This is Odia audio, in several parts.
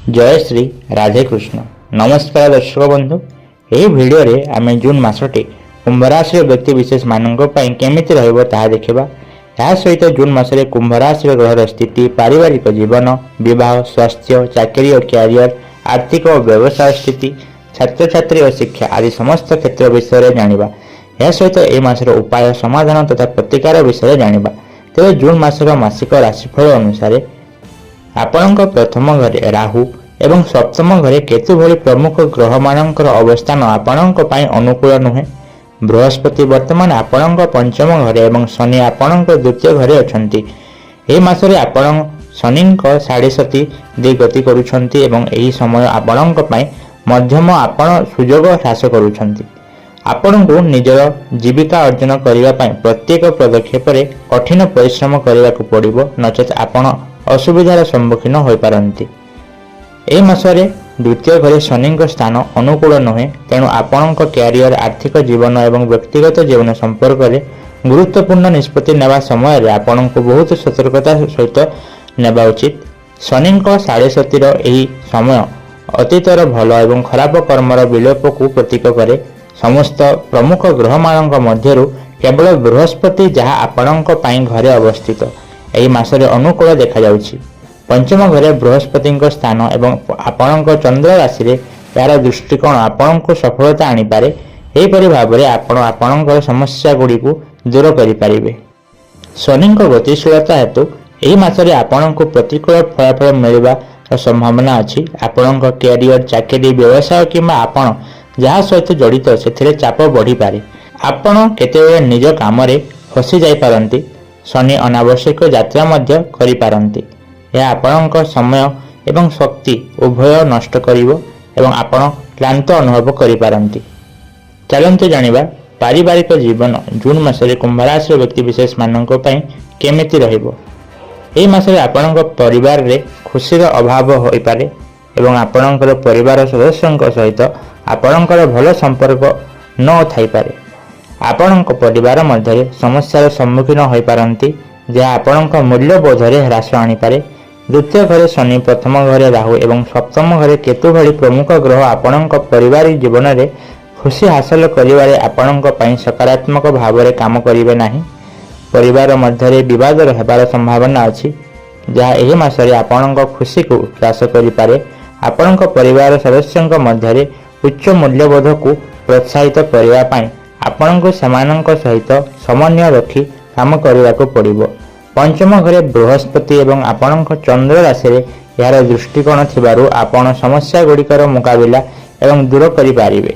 जय श्री राधे कृष्ण। नमस्कार दर्शक बंधु, यह भिडियो रे आमे जून मासटी कुंभ राशि व्यक्ति विशेष मानक केमिति रहइबो ताहा देखिबा। या सहित जून मासरे कुंभ राशि ग्रहर स्थिति, पारिवारिक जीवन, विवाह, स्वास्थ्य, चाकरी और कैरियर, आर्थिक और व्यवसाय स्थिति, छात्र छात्री और शिक्षा आदि समस्त क्षेत्र विषय जानिबा। या सहित ए मासर उपाय, समाधान तथा प्रतिकार विषय जानिबा। तेरे जून मासर मासिक राशिफल अनुसार आपणक प्रथम घरे राहु एवं सप्तम घरे केतु भली प्रमुख ग्रह मानकर अवस्थान आपणक पई अनुकूल नुहे। बृहस्पति वर्तमान आपणक पंचम घरे एवं शनि आपणक द्वितीय घरे अछंती। एही मासरे आपण शनिक 7.5 दे गति करूछंती एवं एही समय आपणक पई मध्यम आपण सुयोग ह्रास करूछंती। आपणको निजर जीविका अर्जन करिवा पई प्रत्येक पदक्षेप रे कठिन परिश्रम करिवा को पड़िबो, नचेत आपण असुविधार सम्मुखीन होई पारंती। ए मासरे द्वितीय घरे शनि स्थान अनुकूल नुहे, तेणु आपणक कैरियर, आर्थिक जीवन एवं व्यक्तिगत जीवन संपर्क में गुरुत्वपूर्ण निष्पत्ति नेवा समय रे आपणको बहुत सतर्कता सहित नेबा उचित। शनि 7.5 एही समय अतीतर भल एवं खराब कर्मर विलोप को प्रतीक करे। समस्त प्रमुख ग्रह मानक मध्यरु केवल बृहस्पति जहाँ आपणक पई घरे अवस्थित एही मासरे अनुकूल देखा जाउछि। पंचम घरे बृहस्पति स्थान एवं आपणक चंद्र राशि रे यार दृष्टिकोण आपणक सफलता आनी पारे। एहीपरि भाबरे आपण आपणकर समस्या गुडी को दूर करि परिबे। शनिक गतिशीलता हेतु एही मासरे आपणक प्रतिकूल फलाफल मिलवा संभावना अछि। आपणक कैरियर, चाकरी, व्यवसाय किंबा आपण जहाँ सहित जड़ित से चाप बढ़ी पारे। आपण केतेबेले निज काम रे फसी जाई पारंती। शनि अनावश्यक यात्रा मध्य करि पारंती। यह आपणक समय एवं शक्ति उभय नष्ट करिवो एवं आपण क्लांत अनुभव करि पारंती। चलंतु जानिबा पारिवारिक जीवन जून मासरे कुंभ राशि व्यक्ति विशेष मानक पई केमिति रहिबो। एही मासरे आपणक परिवार रे खुशीर अभाव होई पारे एवं आपणकर परिवार सदस्यंक सहित आपणकर भल संपर्क न थाई पारे। आपणक परिवार मध्य समस्यार सम्मुखीन होई पारंती, जहाँ आपणक मूल्यबोधरे ह्रास आनी पारे। द्वितीय घरे शनि, प्रथम घरे राहु एवं सप्तम घरे केतु भली प्रमुख ग्रह आपणक पारिवारिक जीवन में खुशी हासिल करिवारे आपणक पई सकारात्मक भाव में काम करिवे नाही। परिवार मध्य विवाद हेबार संभावना अछि, जहाँ एही मासरे आपणक खुशी को ह्रास करि पारे। आपणक परिवार सदस्यंक मध्य उच्च मूल्यबोध को प्रोत्साहित करिवा पई आपणको सेमानंक सहित समन्वय रखी काम करने को पड़िबो। पंचम घरे बृहस्पति एवं आपणक चंद्र राशि रे यार दृष्टिकोण थिबारु आपण समस्या गुड़िकर मुकाबिला एवं दूर करि पारिबे।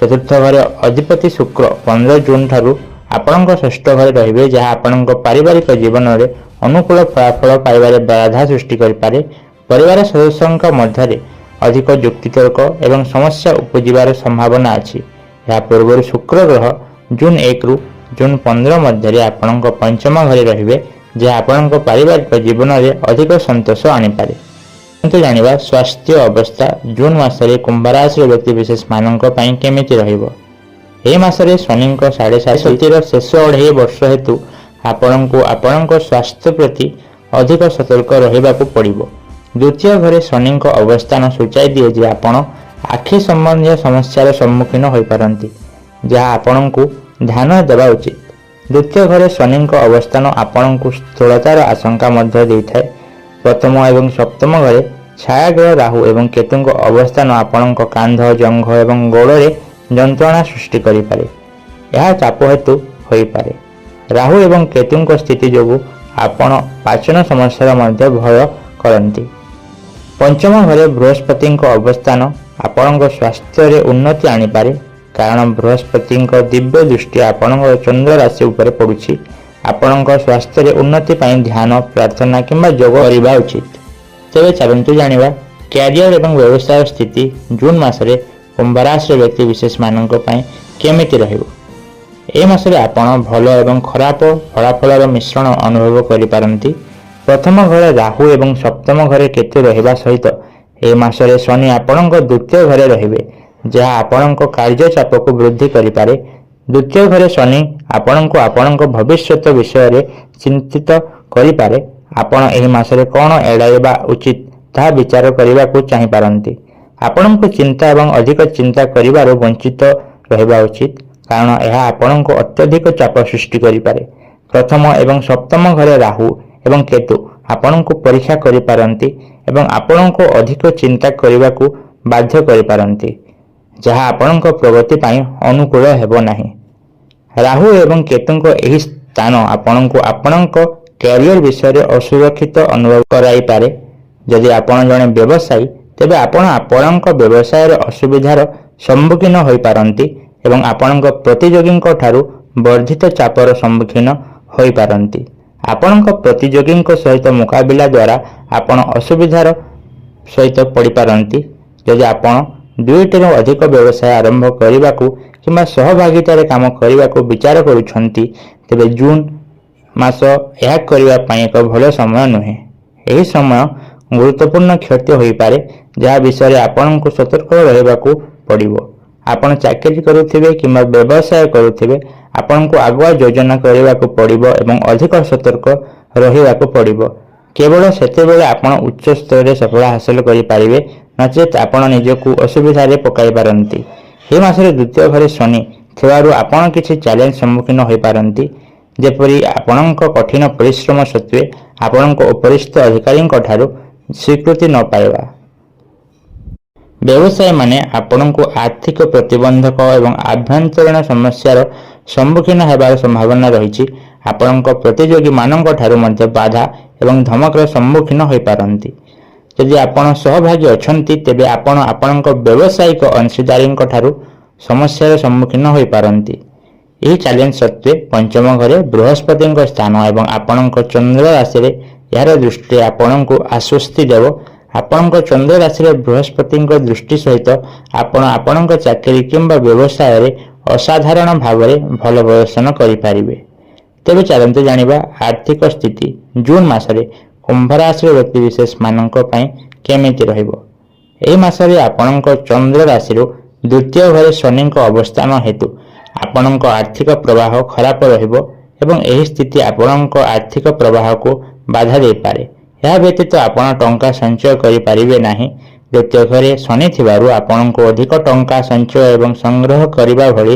चतुर्थ घरे अधिपति शुक्र 15 जून ठारू आपणक षष्ठ घरे रहिबे, जहाँ आपणक पारिवारिक जीवन रे अनुकूल फलाफल पाइबारे बाधा सृष्टि करि पारे। परिवार सदस्यंक मध्य अधिक युक्तितर्क एवं समस्या उपजिबार संभावना अछि। या पूर्व शुक्र ग्रह जून 1 रु जून 15 मध्य आपणक पंचम घरे रहिबे, जे आपणक पारिवारिक जीवन में अधिक संतोष आनी पारे। किंतु जानिबा स्वास्थ्य अवस्था जून मासरे कुंभ राशि व्यक्ति विशेष मानक पई केमिति रहिबो। एही मासरे शनिक 7.5 शेष 2.5 वर्ष हेतु आपणको आपणक स्वास्थ्य प्रति अधिक सतर्क रहिबाकू पड़िबो। द्वितीय घरे शनिक अवस्थान सूचाई दिए जे आपण आखि संबंधी समस्यार सम्मुखीन होई पारंती, जहाँ आपणको ध्यान देवा उचित। द्वितीय घरे शनिक अवस्थान आपणको स्थूलतार आशंका मध्य देइथाय। प्रथम एवं सप्तम घरे छायाग्रह राहु एवं केतुक अवस्थान आपणक कांध, जंघ एवं गोड़े जंत्रणा सृष्टि करि पारे। यह चाप हेतु होई पारे। राहु एवं केतुक स्थिति जोगु आपण पाचन समस्यार मध्य भय करंती। पंचम घरे बृहस्पति अवस्थान आपणक स्वास्थ्य रे उन्नति आनी पारे, कारण बृहस्पति दिव्य दृष्टि आपणक चंद्र राशि उपरे पड़ुछि। आपणक स्वास्थ्य रे उन्नति पई ध्यान, प्रार्थना किंबा योग करिबा उचित। तेबे चलंतु जानिबा कैरियर एवं व्यवसाय स्थिति जून मासरे कुंभ राशि व्यक्ति विशेष मानक पई केमिति रहिबो। ए मासरे आपण भल एवं खराब फलाफलर मिश्रण अनुभव करि पारंती। प्रथम घरे राहु एवं सप्तम घरे केतु रहिबा सहित ए मासरे शनि आपणक द्वितीय घरे रहिबे, जहाँ आपणक कार्य चाप को वृद्धि करि पारे। द्वितीय घरे शनि आपणको आपणक भविष्यत विषय रे चिंतित करि पारे। आपण एही मासरे कोन एडाइबा उचित ତାହା ବିଚାର କରିବାକୁ ଚାହିଁପାରନ୍ତି। ଆପଣଙ୍କୁ ଚିନ୍ତା ଏବଂ ଅଧିକ ଚିନ୍ତା କରିବାରୁ ବଞ୍ଚିତ ରହିବା ଉଚିତ, କାରଣ ଏହା ଆପଣଙ୍କୁ ଅତ୍ୟଧିକ ଚାପ ସୃଷ୍ଟି କରିପାରେ। ପ୍ରଥମ ଏବଂ ସପ୍ତମ ଘରେ ରାହୁ ଏବଂ କେତୁ ଆପଣଙ୍କୁ ପରୀକ୍ଷା କରିପାରନ୍ତି ଏବଂ ଆପଣଙ୍କୁ ଅଧିକ ଚିନ୍ତା କରିବାକୁ ବାଧ୍ୟ କରିପାରନ୍ତି, ଯାହା ଆପଣଙ୍କ ପ୍ରଗତି ପାଇଁ ଅନୁକୂଳ ହେବ ନାହିଁ। ରାହୁ ଏବଂ କେତୁଙ୍କ ଏହି ସ୍ଥାନ ଆପଣଙ୍କୁ ଆପଣଙ୍କ କ୍ୟାରିୟର ବିଷୟରେ ଅସୁରକ୍ଷିତ ଅନୁଭବ କରାଇପାରେ। ଯଦି ଆପଣ ଜଣେ ବ୍ୟବସାୟୀ, ତେବେ ଆପଣ ଆପଣଙ୍କ ବ୍ୟବସାୟରେ ଅସୁବିଧାର ସମ୍ମୁଖୀନ ହୋଇପାରନ୍ତି ଏବଂ ଆପଣଙ୍କ ପ୍ରତିଯୋଗୀଙ୍କ ଠାରୁ ବର୍ଦ୍ଧିତ ଚାପର ସମ୍ମୁଖୀନ ହୋଇପାରନ୍ତି। ଆପଣଙ୍କ ପ୍ରତିଯୋଗୀଙ୍କ ସହିତ ମୁକାବିଲା ଦ୍ୱାରା ଆପଣ ଅସୁବିଧାର ସହିତ ପଡ଼ିପାରନ୍ତି। ଯଦି ଆପଣ ଦୁଇଟିରୁ ଅଧିକ ବ୍ୟବସାୟ ଆରମ୍ଭ କରିବାକୁ କିମ୍ବା ସହଭାଗିତାରେ କାମ କରିବାକୁ ବିଚାର କରୁଛନ୍ତି, ତେବେ ଜୁନ୍ ମାସ ଏହା କରିବା ପାଇଁ ଏକ ଭଲ ସମୟ ନୁହେଁ। ଏହି ସମୟ ଗୁରୁତ୍ୱପୂର୍ଣ୍ଣ କ୍ଷତି ହୋଇପାରେ, ଯାହା ବିଷୟରେ ଆପଣଙ୍କୁ ସତର୍କ ରହିବାକୁ ପଡ଼ିବ। ଆପଣ ଚାକିରି କରୁଥିବେ କିମ୍ବା ବ୍ୟବସାୟ କରୁଥିବେ, ଆପଣଙ୍କୁ ଆଗୁଆ ଯୋଜନା କରିବାକୁ ପଡ଼ିବ ଏବଂ ଅଧିକ ସତର୍କ ରହିବାକୁ ପଡ଼ିବ। କେବଳ ସେତେବେଳେ ଆପଣ ଉଚ୍ଚ ସ୍ତରରେ ସଫଳତା ହାସଲ କରିପାରିବେ, ନଚେତ୍ ଆପଣ ନିଜକୁ ଅସୁବିଧାରେ ପକାଇ ପାରନ୍ତି। ଏହି ମାସରେ ଦ୍ୱିତୀୟ ଘରେ ଶନି ଥିବାରୁ ଆପଣ କିଛି ଚ୍ୟାଲେଞ୍ଜ ସମ୍ମୁଖୀନ ହୋଇପାରନ୍ତି, ଯେପରି ଆପଣଙ୍କ କଠିନ ପରିଶ୍ରମ ସତ୍ତ୍ୱେ ଆପଣଙ୍କ ଉପରିସ୍ଥ ଅଧିକାରୀଙ୍କ ଠାରୁ ସ୍ୱୀକୃତି ନ ପାଇବା। ବ୍ୟବସାୟୀମାନେ ଆପଣଙ୍କୁ ଆର୍ଥିକ ପ୍ରତିବନ୍ଧକ ଏବଂ ଆଭ୍ୟନ୍ତରୀଣ ସମସ୍ୟାର ସମ୍ମୁଖୀନ ହେବାର ସମ୍ଭାବନା ରହିଛି। ଆପଣଙ୍କ ପ୍ରତିଯୋଗୀମାନଙ୍କ ଠାରୁ ମଧ୍ୟ ବାଧା ଏବଂ ଧମକର ସମ୍ମୁଖୀନ ହୋଇପାରନ୍ତି। ଯଦି ଆପଣ ସହଭାଗୀ ଅଛନ୍ତି, ତେବେ ଆପଣ ଆପଣଙ୍କ ବ୍ୟବସାୟିକ ଅଂଶୀଦାରୀଙ୍କ ଠାରୁ ସମସ୍ୟାର ସମ୍ମୁଖୀନ ହୋଇପାରନ୍ତି। ଏହି ଚ୍ୟାଲେଞ୍ଜ ସତ୍ତ୍ୱେ ପଞ୍ଚମ ଘରେ ବୃହସ୍ପତିଙ୍କ ସ୍ଥାନ ଏବଂ ଆପଣଙ୍କ ଚନ୍ଦ୍ର ରାଶିରେ ଏହାର ଦୃଷ୍ଟି ଆପଣଙ୍କୁ ଆଶ୍ୱସ୍ତି ଦେବ। ଆପଣଙ୍କ ଚନ୍ଦ୍ର ରାଶିରେ ବୃହସ୍ପତିଙ୍କ ଦୃଷ୍ଟି ସହିତ ଆପଣ ଆପଣଙ୍କ ଚାକିରି କିମ୍ବା ବ୍ୟବସାୟରେ ଅସାଧାରଣ ଭାବରେ ଭଲ ପ୍ରଦର୍ଶନ କରିପାରିବେ। ତେବେ ଚାଲନ୍ତୁ ଜାଣିବା ଆର୍ଥିକ ସ୍ଥିତି ଜୁନ୍ ମାସରେ କୁମ୍ଭ ରାଶିର ବ୍ୟକ୍ତିବିଶେଷମାନଙ୍କ ପାଇଁ କେମିତି ରହିବ। ଏହି ମାସରେ ଆପଣଙ୍କ ଚନ୍ଦ୍ର ରାଶିରୁ ଦ୍ୱିତୀୟ ଘରେ ଶନିଙ୍କ ଅବସ୍ଥାନ ହେତୁ ଆପଣଙ୍କ ଆର୍ଥିକ ପ୍ରବାହ ଖରାପ ରହିବ ଏବଂ ଏହି ସ୍ଥିତି ଆପଣଙ୍କ ଆର୍ଥିକ ପ୍ରବାହକୁ ବାଧା ଦେଇପାରେ। ଏହା ବ୍ୟତୀତ ଆପଣ ଟଙ୍କା ସଞ୍ଚୟ କରିପାରିବେ ନାହିଁ। ଦ୍ୱିତୀୟ ଘରେ ଶନି ଥିବାରୁ ଆପଣଙ୍କୁ ଅଧିକ ଟଙ୍କା ସଞ୍ଚୟ ଏବଂ ସଂଗ୍ରହ କରିବା ଭଳି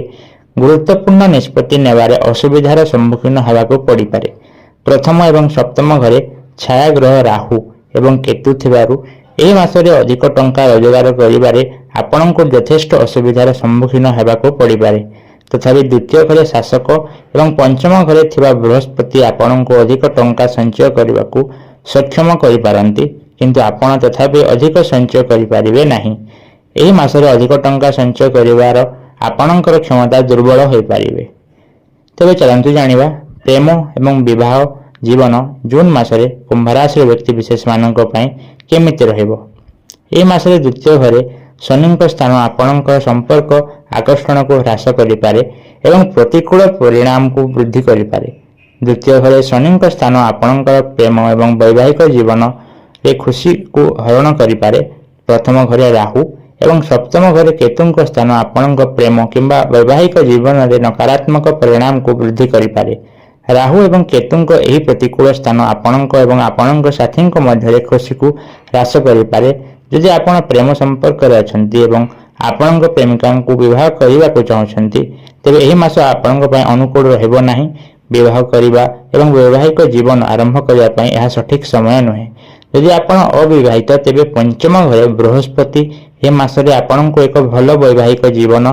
ଗୁରୁତ୍ୱପୂର୍ଣ୍ଣ ନିଷ୍ପତ୍ତି ନେବାରେ ଅସୁବିଧାର ସମ୍ମୁଖୀନ ହେବାକୁ ପଡ଼ିପାରେ। ପ୍ରଥମ ଏବଂ ସପ୍ତମ ଘରେ ଛାୟାଗ୍ରହ ରାହୁ ଏବଂ କେତୁ ଥିବାରୁ ଏହି ମାସରେ ଅଧିକ ଟଙ୍କା ରୋଜଗାର କରିବାରେ ଆପଣଙ୍କୁ ଯଥେଷ୍ଟ ଅସୁବିଧାର ସମ୍ମୁଖୀନ ହେବାକୁ ପଡ଼ିପାରେ। ତଥାପି ଦ୍ୱିତୀୟ ଘରେ ଶାସକ ଏବଂ ପଞ୍ଚମ ଘରେ ଥିବା ବୃହସ୍ପତି ଆପଣଙ୍କୁ ଅଧିକ ଟଙ୍କା ସଞ୍ଚୟ କରିବାକୁ ସକ୍ଷମ କରିପାରନ୍ତି, କିନ୍ତୁ ଆପଣ ତଥାପି ଅଧିକ ସଞ୍ଚୟ କରିପାରିବେ ନାହିଁ। ଏହି ମାସରେ ଅଧିକ ଟଙ୍କା ସଞ୍ଚୟ କରିବାର ଆପଣଙ୍କର କ୍ଷମତା ଦୁର୍ବଳ ହୋଇପାରିବେ। ତେବେ ଚାଲନ୍ତୁ ଜାଣିବା ପ୍ରେମ ଏବଂ ବିବାହ ଜୀବନ ଜୁନ୍ ମାସରେ କୁମ୍ଭ ରାଶିର ବ୍ୟକ୍ତିବିଶେଷମାନଙ୍କ ପାଇଁ କେମିତି ରହିବ। ଏହି ମାସରେ ଦ୍ୱିତୀୟ ଘରେ ଶନିଙ୍କ ସ୍ଥାନ ଆପଣଙ୍କର ସମ୍ପର୍କ ଆକର୍ଷଣକୁ ହ୍ରାସ କରିପାରେ ଏବଂ ପ୍ରତିକୂଳ ପରିଣାମକୁ ବୃଦ୍ଧି କରିପାରେ। ଦ୍ୱିତୀୟ ଘରେ ଶନିଙ୍କ ସ୍ଥାନ ଆପଣଙ୍କର ପ୍ରେମ ଏବଂ ବୈବାହିକ ଜୀବନରେ ଖୁସିକୁ ହରଣ କରିପାରେ। ପ୍ରଥମ ଘରେ ରାହୁ ଏବଂ ସପ୍ତମ ଘରେ କେତୁଙ୍କ ସ୍ଥାନ ଆପଣଙ୍କ ପ୍ରେମ କିମ୍ବା ବୈବାହିକ ଜୀବନରେ ନକାରାତ୍ମକ ପରିଣାମକୁ ବୃଦ୍ଧି କରିପାରେ। ରାହୁ ଏବଂ କେତୁଙ୍କ ଏହି ପ୍ରତିକୂଳ ସ୍ଥାନ ଆପଣଙ୍କ ଏବଂ ଆପଣଙ୍କ ସାଥୀଙ୍କ ମଧ୍ୟରେ ଖୁସିକୁ ହ୍ରାସ କରିପାରେ। ଯଦି ଆପଣ ପ୍ରେମ ସମ୍ପର୍କରେ ଅଛନ୍ତି ଏବଂ ଆପଣଙ୍କ ପ୍ରେମିକାଙ୍କୁ ବିବାହ କରିବାକୁ ଚାହୁଁଛନ୍ତି, ତେବେ ଏହି ମାସ ଆପଣଙ୍କ ପାଇଁ ଅନୁକୂଳ ରହିବ ନାହିଁ। ବିବାହ କରିବା ଏବଂ ବୈବାହିକ ଜୀବନ ଆରମ୍ଭ କରିବା ପାଇଁ ଏହା ସଠିକ୍ ସମୟ ନୁହେଁ। ଯଦି ଆପଣ ଅବିବାହିତ, ତେବେ ପଞ୍ଚମ ଘରେ ବୃହସ୍ପତି ଏହି ମାସରେ ଆପଣଙ୍କୁ ଏକ ଭଲ ବୈବାହିକ ଜୀବନ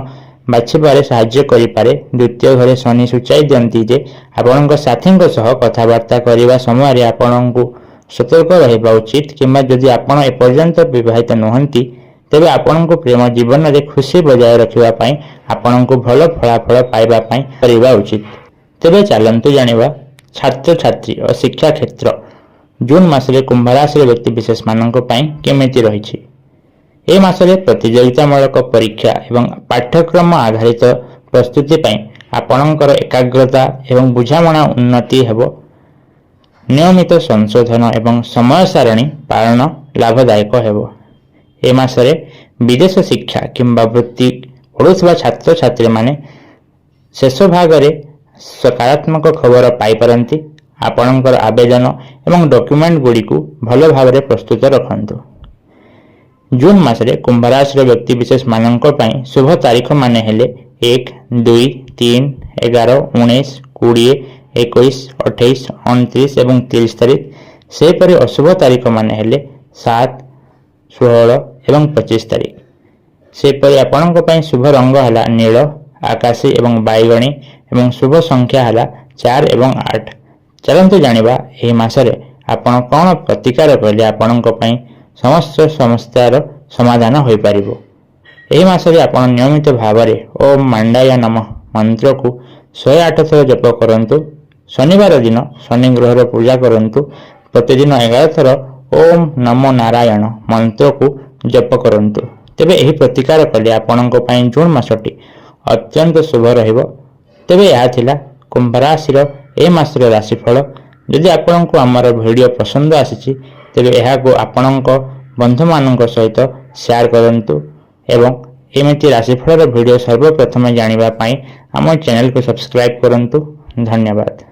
ବାଛିବାରେ ସାହାଯ୍ୟ କରିପାରେ। ଦ୍ୱିତୀୟ ଘରେ ଶନି ସୂଚାଇ ଦିଅନ୍ତି ଯେ ଆପଣଙ୍କ ସାଥୀଙ୍କ ସହ କଥାବାର୍ତ୍ତା କରିବା ସମୟରେ ଆପଣଙ୍କୁ ସତର୍କ ରହିବା ଉଚିତ, କିମ୍ବା ଯଦି ଆପଣ ଏପର୍ଯ୍ୟନ୍ତ ବିବାହିତ ନୁହନ୍ତି, ତେବେ ଆପଣଙ୍କୁ ପ୍ରେମ ଜୀବନରେ ଖୁସି ବଜାୟ ରଖିବା ପାଇଁ ଆପଣଙ୍କୁ ଭଲ ଫଳାଫଳ ପାଇବା ପାଇଁ କରିବା ଉଚିତ। ତେବେ ଚାଲନ୍ତୁ ଜାଣିବା ଛାତ୍ରଛାତ୍ରୀ ଓ ଶିକ୍ଷା କ୍ଷେତ୍ର ଜୁନ୍ ମାସରେ କୁମ୍ଭ ରାଶିର ବ୍ୟକ୍ତିବିଶେଷମାନଙ୍କ ପାଇଁ କେମିତି ରହିଛି। ଏହି ମାସରେ ପ୍ରତିଯୋଗିତାମୂଳକ ପରୀକ୍ଷା ଏବଂ ପାଠ୍ୟକ୍ରମ ଆଧାରିତ ପ୍ରସ୍ତୁତି ପାଇଁ ଆପଣଙ୍କର ଏକାଗ୍ରତା ଏବଂ ବୁଝାମଣା ଉନ୍ନତି ହେବ। ନିୟମିତ ସଂଶୋଧନ ଏବଂ ସମୟ ସାରଣୀ ପାଳନ ଲାଭଦାୟକ ହେବ। ଏ ମାସରେ ବିଦେଶ ଶିକ୍ଷା କିମ୍ବା ବୃତ୍ତି ପଢ଼ୁଥିବା ଛାତ୍ରଛାତ୍ରୀମାନେ ଶେଷ ଭାଗରେ ସକାରାତ୍ମକ ଖବର ପାଇପାରନ୍ତି। ଆପଣଙ୍କର ଆବେଦନ ଏବଂ ଡକ୍ୟୁମେଣ୍ଟ ଗୁଡ଼ିକୁ ଭଲ ଭାବରେ ପ୍ରସ୍ତୁତ ରଖନ୍ତୁ। ଜୁନ୍ ମାସରେ କୁମ୍ଭ ରାଶିର ବ୍ୟକ୍ତିବିଶେଷମାନଙ୍କ ପାଇଁ ଶୁଭ ତାରିଖ ମାନେ ହେଲେ 1, 2, 3, 11, 19, 20, 21, 28, 29 ଏବଂ 30 ତାରିଖ। ସେହିପରି ଅଶୁଭ ତାରିଖ ମାନେ ହେଲେ 7, 16 ଏବଂ 25 ତାରିଖ। ସେହିପରି ଆପଣଙ୍କ ପାଇଁ ଶୁଭ ରଙ୍ଗ ହେଲା ନୀଳ, ଆକାଶୀ ଏବଂ ବାଇଗଣୀ ଏବଂ ଶୁଭ ସଂଖ୍ୟା ହେଲା 4 ଏବଂ 8। ଚାଲନ୍ତୁ ଜାଣିବା ଏହି ମାସରେ ଆପଣ କ'ଣ ପ୍ରତିକାର କଲେ ଆପଣଙ୍କ ପାଇଁ ସମସ୍ତ ସମସ୍ୟାର ସମାଧାନ ହୋଇପାରିବ। ଏହି ମାସରେ ଆପଣ ନିୟମିତ ଭାବରେ ଓମ୍ ମାଣ୍ଡାୟ ନମଃ ମନ୍ତ୍ରକୁ 108 ଥର ଜପ କରନ୍ତୁ। ଶନିବାର ଦିନ ଶନି ଗ୍ରହର ପୂଜା କରନ୍ତୁ। ପ୍ରତିଦିନ 11 ଥର ଓମ୍ ନମୋ ନାରାୟଣ ମନ୍ତ୍ରକୁ ଜପ କରନ୍ତୁ। ତେବେ ଏହି ପ୍ରତିକାର କଲେ ଆପଣଙ୍କ ପାଇଁ ଜୁନ୍ ମାସଟି ଅତ୍ୟନ୍ତ ଶୁଭ ରହିବ। ତେବେ ଏହା ଥିଲା କୁମ୍ଭ ରାଶିର ଏହି ମାସର ରାଶିଫଳ। ଯଦି ଆପଣଙ୍କୁ ଆମର ଭିଡ଼ିଓ ପସନ୍ଦ ଆସିଛି ତେବେ ଏହାକୁ ଆପଣଙ୍କ ବନ୍ଧୁମାନଙ୍କ ସହିତ ସେୟାର କରନ୍ତୁ ଏବଂ ଏମିତି ରାଶିଫଳର ଭିଡ଼ିଓ ସର୍ବପ୍ରଥମେ ଜାଣିବା ପାଇଁ ଆମ ଚ୍ୟାନେଲକୁ ସବସ୍କ୍ରାଇବ୍ କରନ୍ତୁ। ଧନ୍ୟବାଦ।